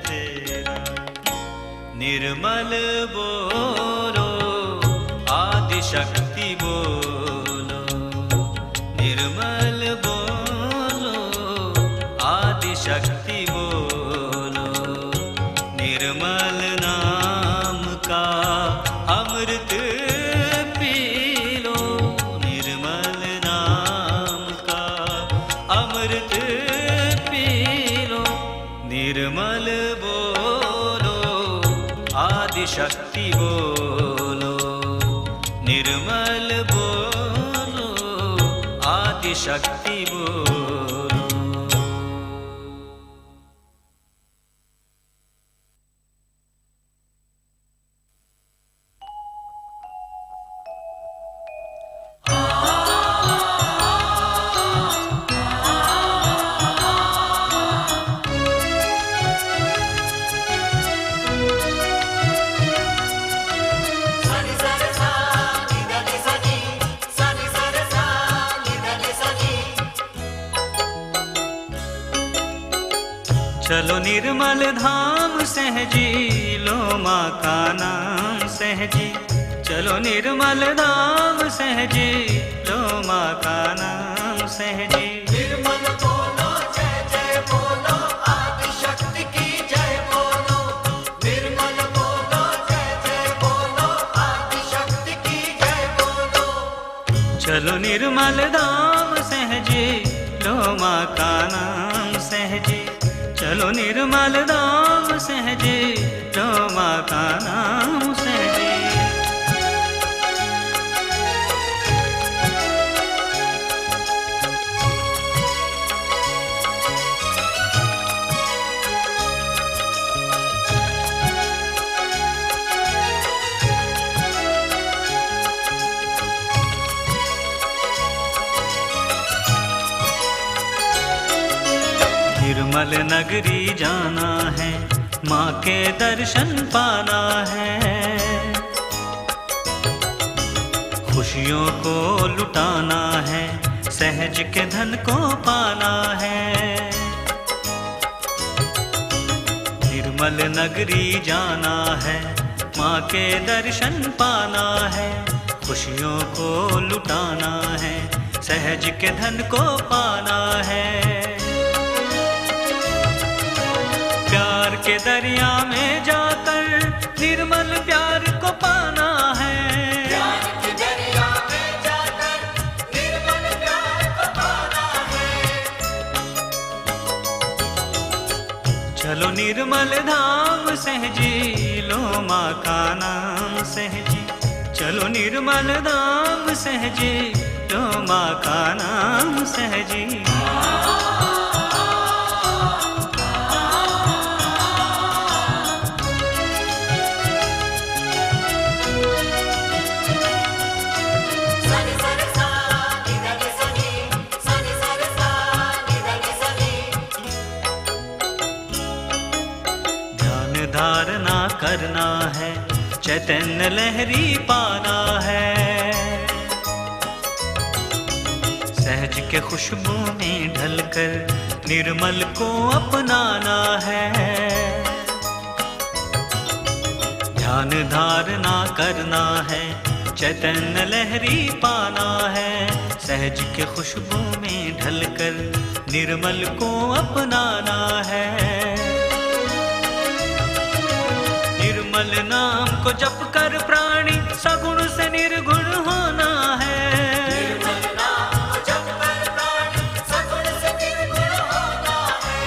तेरा। निर्मल बोलो, आदि शक्ति बोलो, निर्मल बोलो, आदि शक्ति बोलो। निर्मल नाम का अमृत पी लो, निर्मल नाम का अमृत पी लो। निर्मल बोलो, आदि शक्ति बोलो, निर्मल बोलो, आदि शक्ति बोलो। चलो निर्मल धाम सहजी, लो माँ का नाम सहजी। चलो निर्मल धाम सहजी, लो माँ का नाम सहजी। निर्मल बोलो, जय जय बोलो, आदि शक्ति की जय बोलो। निर्मल बोलो, जय जय बोलो, आदि शक्ति की जय बोलो। चलो निर्मल धाम सहजी, लो माँ का नाम सहजी। चलो निर्मल धाम सहजी, लो माँ का नाम सहजी। निर्मल नगरी जाना है, माँ के दर्शन पाना है, खुशियों को लुटाना है, सहज के धन को पाना है। निर्मल नगरी जाना है, माँ के दर्शन पाना है, खुशियों को लुटाना है, सहज के धन को पाना है। प्यार के दरिया में जाकर निर्मल प्यार को पाना है। प्यार के दरिया में जाकर निर्मल प्यार को पाना है। चलो निर्मल धाम सहजी, लो माँ का नाम सहजी, चलो निर्मल धाम सहजी, लो माँ का नाम सहजी। धारणा करना है, चैतन्य लहरी पाना है, सहज के खुशबू में ढलकर निर्मल को अपनाना है। ध्यान धारणा करना है, चैतन्य लहरी पाना है, सहज के खुशबू में ढलकर निर्मल को अपनाना है। निर्मल नाम को जप कर प्राणी सगुण से निर्गुण होना है। निर्मल नाम को जप कर प्राणी सगुण से निर्गुण होना है।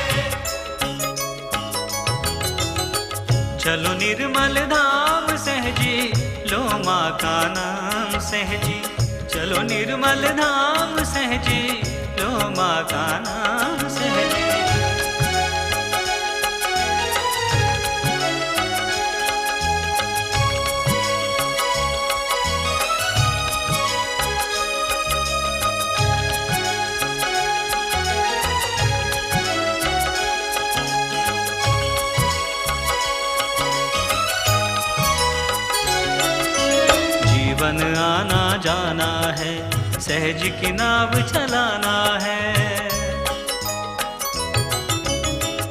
चलो निर्मल धाम सहजी, लो माँ का नाम सहजी, चलो निर्मल धाम सहजी, लो माँ का नाम सहजी। जीवन आना जाना है, सहज की नाव चलाना है,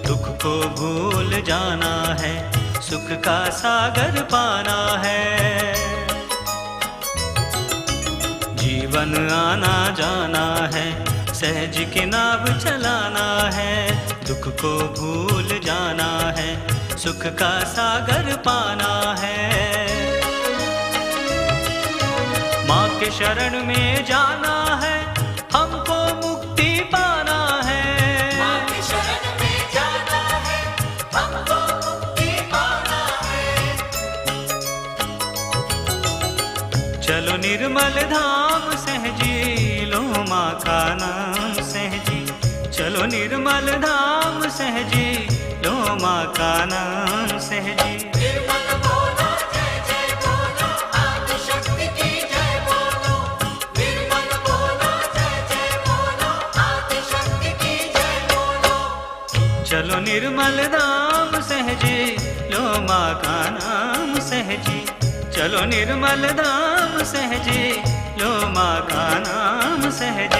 दुख को भूल जाना है, सुख का सागर पाना है। जीवन आना जाना है, सहज की नाव चलाना है, दुख को भूल जाना है, सुख का सागर पाना है। माँ के शरण में जाना है, हमको मुक्ति पाना है। माँ के शरण में जाना है, हमको मुक्ति पाना है। चलो निर्मल धाम सहजी, लो माँ का नाम सहजी, चलो निर्मल धाम सहजी, लो माँ का नाम सहजी। निर्मल बोलो जय जय बोलो, आदि शक्ति की जय बोलो। निर्मल बोलो जय जय बोलो, आदि शक्ति की जय बोलो। चलो निर्मल धाम सहजी, लो माँ का नाम सहजी, चलो निर्मल धाम सहजी, लो माँ का नाम सहजी।